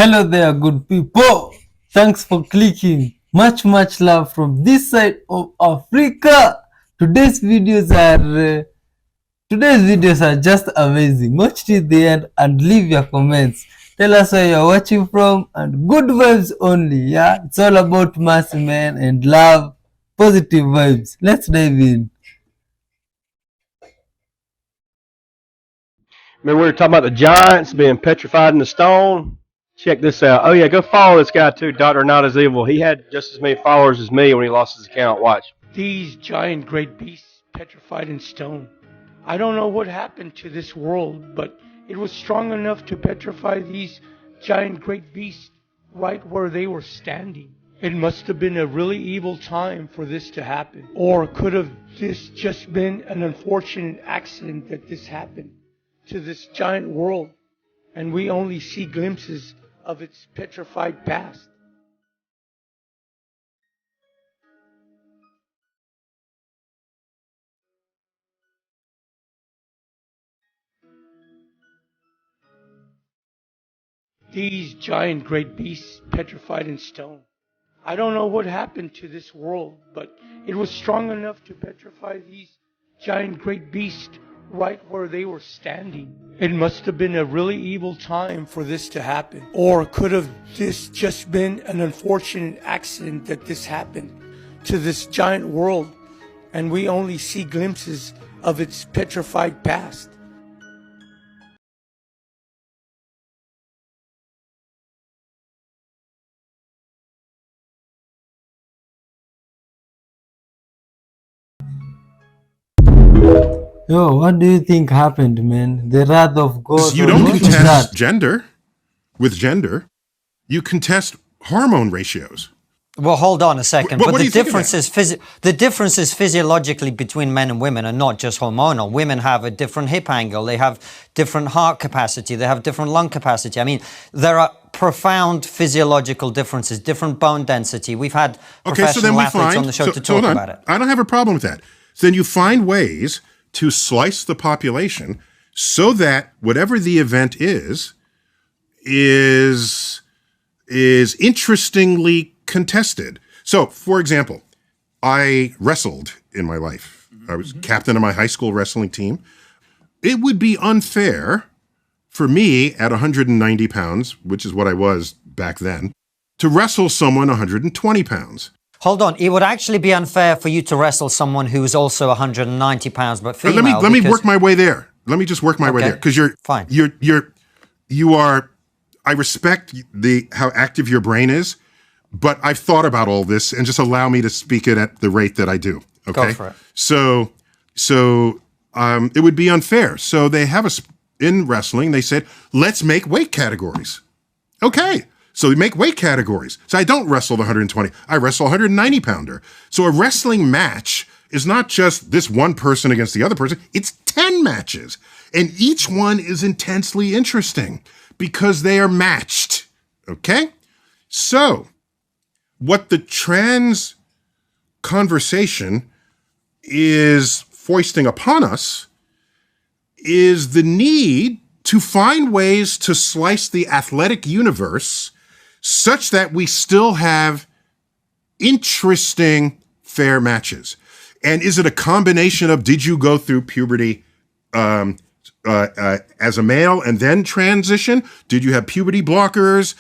Hello there, good people. Thanks for clicking. Much love from this side of Africa. Today's videos are just amazing. Watch till the end and leave your comments. Tell us where you're watching from and good vibes only. Yeah, it's all about mass man and love, positive vibes. Let's dive in. Remember we were talking about the giants being petrified in the stone? Check this out. Oh yeah, go follow this guy too, Dr. Not As Evil. He had just as many followers as me when he lost his account. Watch. These giant great beasts petrified in stone. I don't know what happened to this world, but it was strong enough to petrify these giant great beasts right where they were standing. It must have been a really evil time for this to happen. Or could have this just been an unfortunate accident that this happened to this giant world, and we only see glimpses of its petrified past? These giant great beasts petrified in stone. I don't know what happened to this world, but it was strong enough to petrify these giant great beasts right where they were standing. It must have been a really evil time for this to happen. Or could have this just been an unfortunate accident that this happened to this giant world, and we only see glimpses of its petrified past? Yo, what do you think happened, man? The wrath of God. You don't contest gender with gender. You contest hormone ratios. Well, hold on a second. What But do you think the difference is physiologically between men and women, and not just hormonal. Women have a different hip angle. They have different heart capacity. They have different lung capacity. I mean, there are profound physiological differences, different bone density. We've had professional athletes on the show to talk about it. I don't have a problem with that. So then you find ways to slice the population so that whatever the event is interestingly contested. So, for example, I wrestled in my life. I was captain of my high school wrestling team. It would be unfair for me at 190 pounds, which is what I was back then, to wrestle someone 120 pounds. Hold on. It would actually be unfair for you to wrestle someone who's also 190 pounds but female. Let me work my way there. Let me just work my way there, because fine. You are. I respect how active your brain is, but I've thought about all this, and just allow me to speak it at the rate that I do. Okay. Go for it. So it would be unfair. So they have in wrestling. They said, let's make weight categories. Okay. So we make weight categories. So I don't wrestle the 120. I wrestle a 190 pounder. So a wrestling match is not just this one person against the other person. It's 10 matches. And each one is intensely interesting because they are matched. Okay? So what the trans conversation is foisting upon us is the need to find ways to slice the athletic universe such that we still have interesting, fair matches. And is it a combination of, did you go through puberty as a male and then transition? Did you have puberty blockers?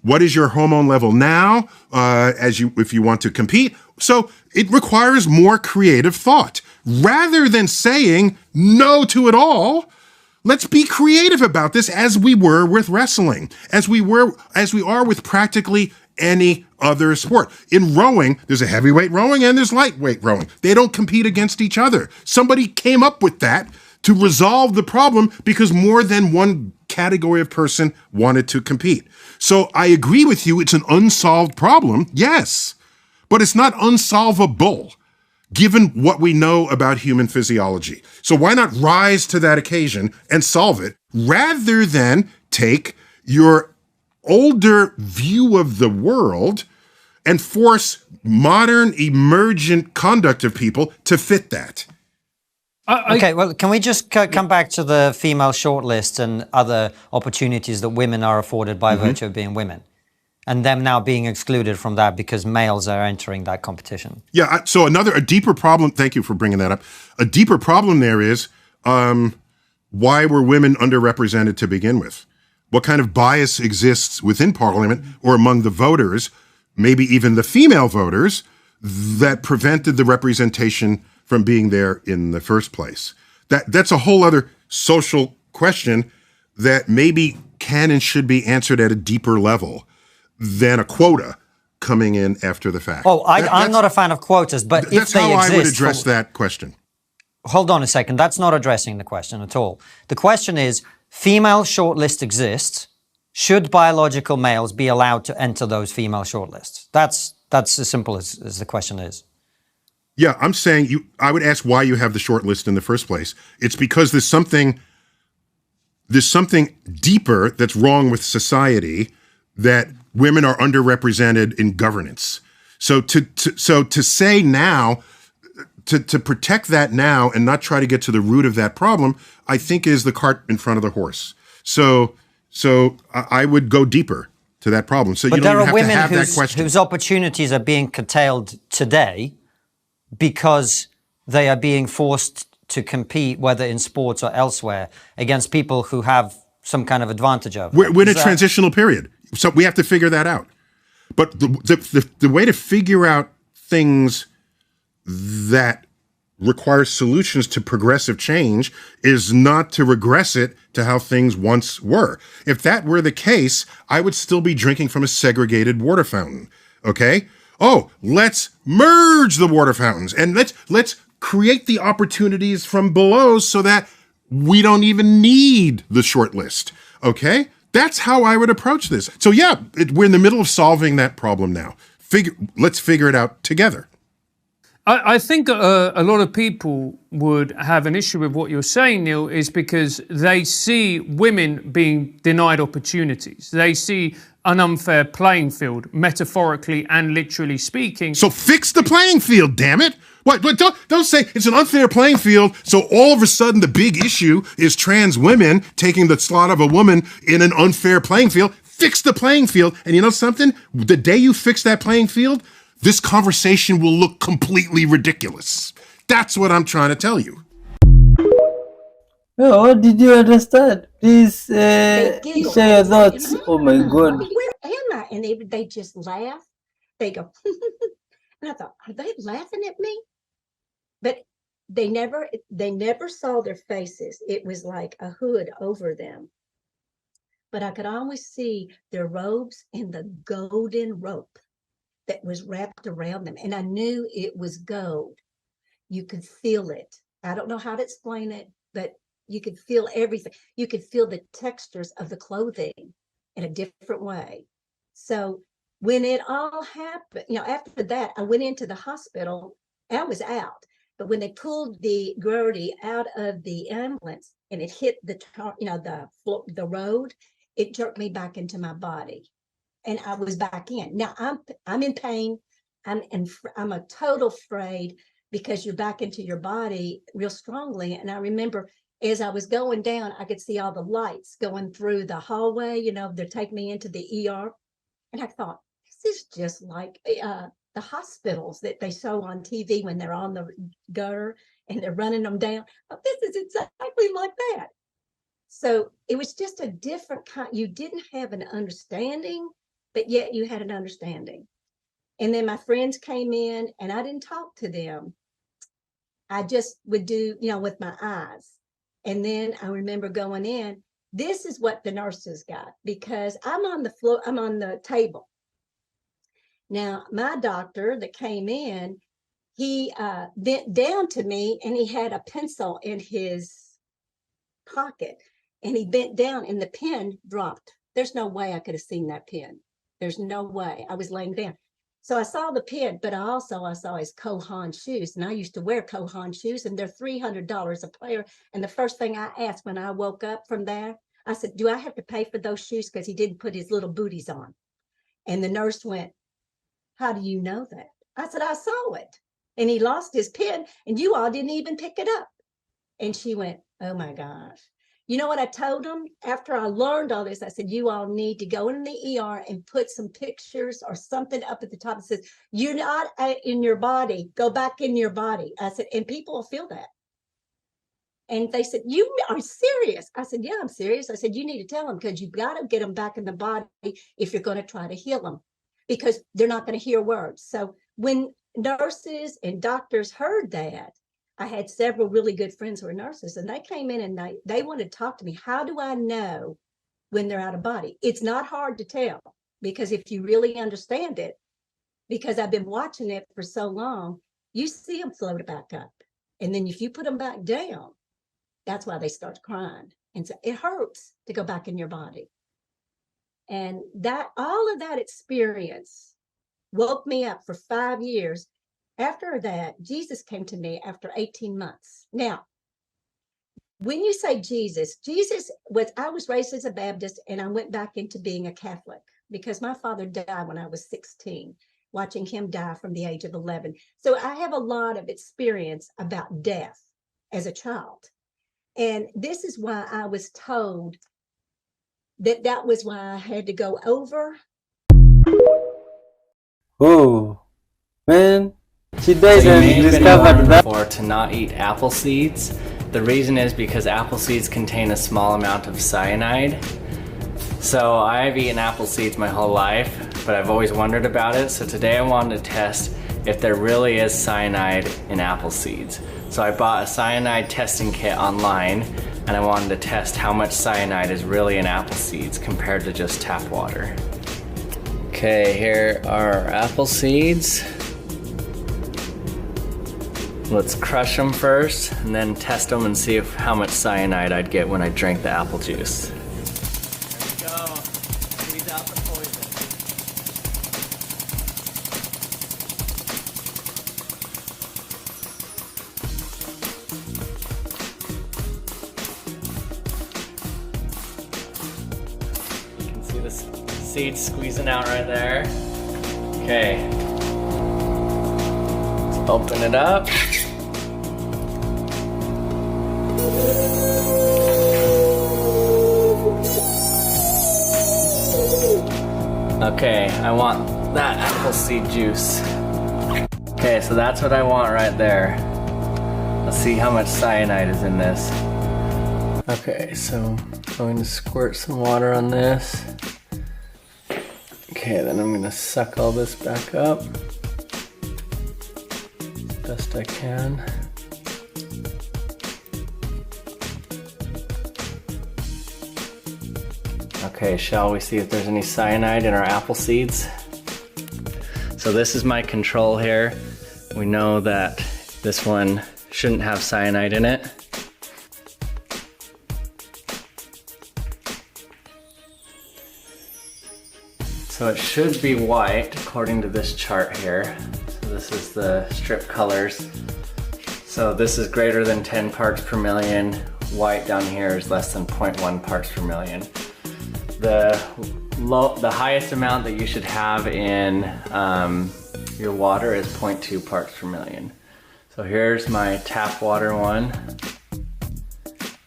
What is your hormone level now if you want to compete? So it requires more creative thought. Rather than saying no to it all, let's be creative about this, as we were with wrestling, as we are with practically any other sport. In rowing, there's a heavyweight rowing and there's lightweight rowing. They don't compete against each other. Somebody came up with that to resolve the problem because more than one category of person wanted to compete. So I agree with you, it's an unsolved problem, yes, but it's not unsolvable, given what we know about human physiology. So why not rise to that occasion and solve it, rather than take your older view of the world and force modern emergent conduct of people to fit that? Okay, well, can we just come back to the female shortlist and other opportunities that women are afforded by virtue of being women, and them now being excluded from that because males are entering that competition? Yeah. So a deeper problem. Thank you for bringing that up. A deeper problem there is why were women underrepresented to begin with? What kind of bias exists within Parliament or among the voters, maybe even the female voters, that prevented the representation from being there in the first place? That's a whole other social question that maybe can and should be answered at a deeper level than a quota coming in after the fact. Oh, I'm not a fan of quotas, but if that's they how exist, I would address that question. Hold on a second. That's not addressing the question at all. The question is, female shortlist exists. Should biological males be allowed to enter those female shortlists? That's as simple as the question is. Yeah, I'm saying I would ask why you have the short list in the first place. It's because there's something deeper that's wrong with society, that women are underrepresented in governance. So to say now, to protect that now and not try to get to the root of that problem, I think is the cart in front of the horse. So I would go deeper to that problem. So but you don't even have to have there are that question. women whose opportunities are being curtailed today because they are being forced to compete, whether in sports or elsewhere, against people who have some kind of advantage over them. We're in a transitional period, so we have to figure that out. But the way to figure out things that require solutions to progressive change is not to regress it to how things once were. If that were the case, I would still be drinking from a segregated water fountain. Okay? Oh, let's merge the water fountains and let's create the opportunities from below so that we don't even need the short list. Okay? That's how I would approach this. So yeah, we're in the middle of solving that problem now. Let's figure it out together. I think a lot of people would have an issue with what you're saying, Neil, is because they see women being denied opportunities. They see an unfair playing field, metaphorically and literally speaking. So fix the playing field, damn it. What don't say it's an unfair playing field, so all of a sudden the big issue is trans women taking the slot of a woman in an unfair playing field. Fix the playing field. And you know something? The day you fix that playing field, this conversation will look completely ridiculous. That's what I'm trying to tell you. Oh, what did you understand? Please share your thoughts. Oh my God. Where am I? And they just laugh. They go, and I thought, are they laughing at me? But they never saw their faces. It was like a hood over them. But I could always see their robes and the golden rope that was wrapped around them. And I knew it was gold. You could feel it. I don't know how to explain it, but you could feel everything. You could feel the textures of the clothing in a different way. So when it all happened, after that, I went into the hospital. I was out. But when they pulled the Gertie out of the ambulance and it hit the road, it jerked me back into my body. And I was back in. Now I'm in pain. I'm a total afraid because you're back into your body real strongly. And I remember as I was going down, I could see all the lights going through the hallway. They're taking me into the ER. And I thought, this is just like the hospitals that they show on TV when they're on the gutter and they're running them down. Oh, this is exactly like that. So it was just a different kind. You didn't have an understanding, but yet you had an understanding. And then my friends came in and I didn't talk to them. I just would do, with my eyes. And then I remember going in, this is what the nurses got, because I'm on the floor, I'm on the table. Now, my doctor that came in, he bent down to me and he had a pencil in his pocket and he bent down and the pen dropped. There's no way I could have seen that pen. There's no way. I was laying down. So I saw the pen, but I saw his Kohan shoes. And I used to wear Kohan shoes and they're $300 a pair. And the first thing I asked when I woke up from there, I said, do I have to pay for those shoes? Because he didn't put his little booties on. And the nurse went, how do you know that? I said, I saw it. And he lost his pen and you all didn't even pick it up. And she went, oh my gosh. You know what I told them? After I learned all this, I said, you all need to go in the ER and put some pictures or something up at the top that says, you're not in your body. Go back in your body. I said, and people will feel that. And they said, you are serious? I said, yeah, I'm serious. I said, you need to tell them because you've got to get them back in the body if you're going to try to heal them because they're not going to hear words. So when nurses and doctors heard that, I had several really good friends who were nurses, and they came in and they wanted to talk to me. How do I know when they're out of body? It's not hard to tell because if you really understand it, because I've been watching it for so long, you see them float back up. And then if you put them back down, that's why they start crying. And so it hurts to go back in your body. And that all of that experience woke me up for 5 years. After that, Jesus came to me after 18 months. Now, when you say Jesus I was raised as a Baptist and I went back into being a Catholic because my father died when I was 16, watching him die from the age of 11. So I have a lot of experience about death as a child. And this is why I was told that was why I had to go over. Oh, man. She So died you may and have been discovered warned that. before to not eat apple seeds. The reason is because apple seeds contain a small amount of cyanide. So I've eaten apple seeds my whole life, but I've always wondered about it. So today I wanted to test if there really is cyanide in apple seeds. So I bought a cyanide testing kit online, and I wanted to test how much cyanide is really in apple seeds compared to just tap water. Okay, here are our apple seeds. Let's crush them first and then test them and see how much cyanide I'd get when I drank the apple juice. There we go. Squeeze out the poison. You can see the seeds squeezing out right there. Okay. Let's open it up. Okay, I want that apple seed juice. Okay, so that's what I want right there. Let's see how much cyanide is in this. Okay, so I'm going to squirt some water on this. Okay, then I'm gonna suck all this back up as best I can. Okay, shall we see if there's any cyanide in our apple seeds? So this is my control here. We know that this one shouldn't have cyanide in it. So it should be white according to this chart here. So this is the strip colors. So this is greater than 10 parts per million. White down here is less than 0.1 parts per million. The highest amount that you should have in your water is 0.2 parts per million. So here's my tap water one.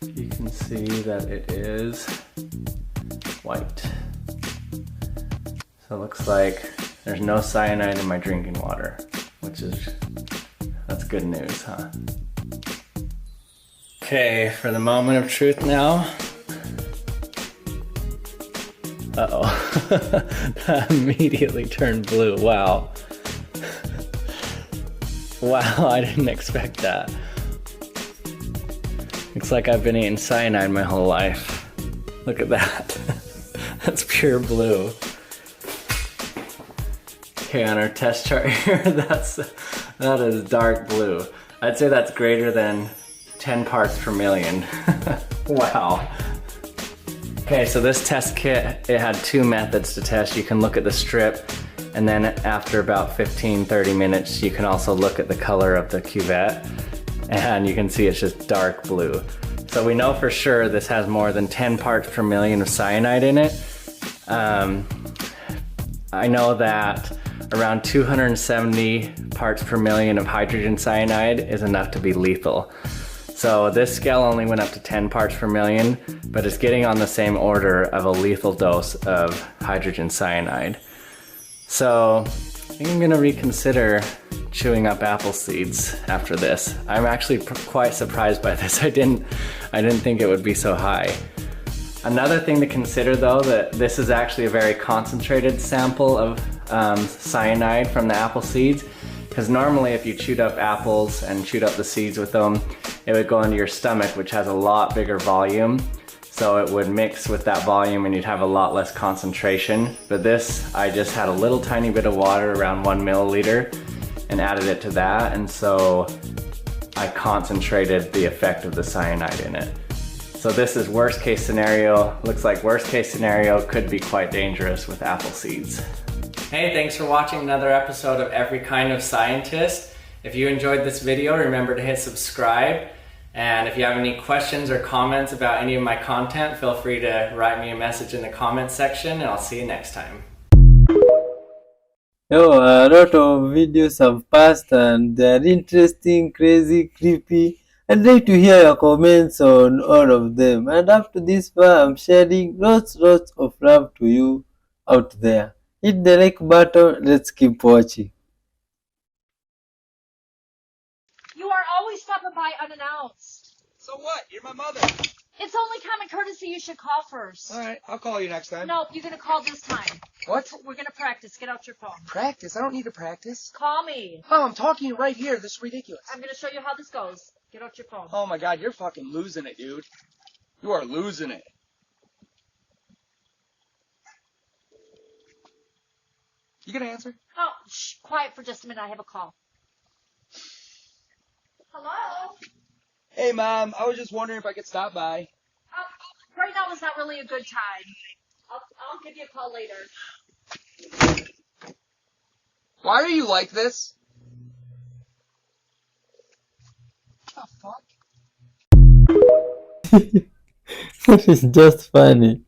You can see that it is white. So it looks like there's no cyanide in my drinking water, that's good news, huh? Okay, for the moment of truth now. Uh-oh, that immediately turned blue, wow. Wow, I didn't expect that. Looks like I've been eating cyanide my whole life. Look at that, that's pure blue. Okay, on our test chart here, that is dark blue. I'd say that's greater than 10 parts per million. Wow. Okay, so this test kit, it had two methods to test. You can look at the strip, and then after about 15-30 minutes, you can also look at the color of the cuvette, and you can see it's just dark blue. So we know for sure this has more than 10 parts per million of cyanide in it. I know that around 270 parts per million of hydrogen cyanide is enough to be lethal. So this scale only went up to 10 parts per million, but it's getting on the same order of a lethal dose of hydrogen cyanide. So I think I'm gonna reconsider chewing up apple seeds after this. I'm actually quite surprised by this. I didn't think it would be so high. Another thing to consider though, that this is actually a very concentrated sample of cyanide from the apple seeds, because normally if you chewed up apples and chewed up the seeds with them, it would go into your stomach, which has a lot bigger volume. So it would mix with that volume and you'd have a lot less concentration. But this, I just had a little tiny bit of water, around 1 milliliter, and added it to that. And so I concentrated the effect of the cyanide in it. So this is worst case scenario. Looks like worst case scenario could be quite dangerous with apple seeds. Hey, thanks for watching another episode of Every Kind of Scientist. If you enjoyed this video, remember to hit subscribe. And if you have any questions or comments about any of my content, feel free to write me a message in the comments section, and I'll see you next time. Yo, a lot of videos have passed and they're interesting, crazy, creepy. I'd like to hear your comments on all of them. And up to this far, I'm sharing lots of love to you out there. Hit the like button, let's keep watching. You are always stopping by unannounced. So what? You're my mother. It's only common courtesy you should call first. All right, I'll call you next time. Nope, you're gonna call this time. What? We're gonna practice. Get out your phone. Practice? I don't need to practice. Call me. Mom, I'm talking right here. This is ridiculous. I'm gonna show you how this goes. Get out your phone. Oh my god, you're fucking losing it, dude. You are losing it. You gonna answer? Oh, shh, quiet for just a minute. I have a call. Hello? Hey, Mom, I was just wondering if I could stop by. Right now is not really a good time. I'll give you a call later. Why are you like this? What the fuck? That is just funny.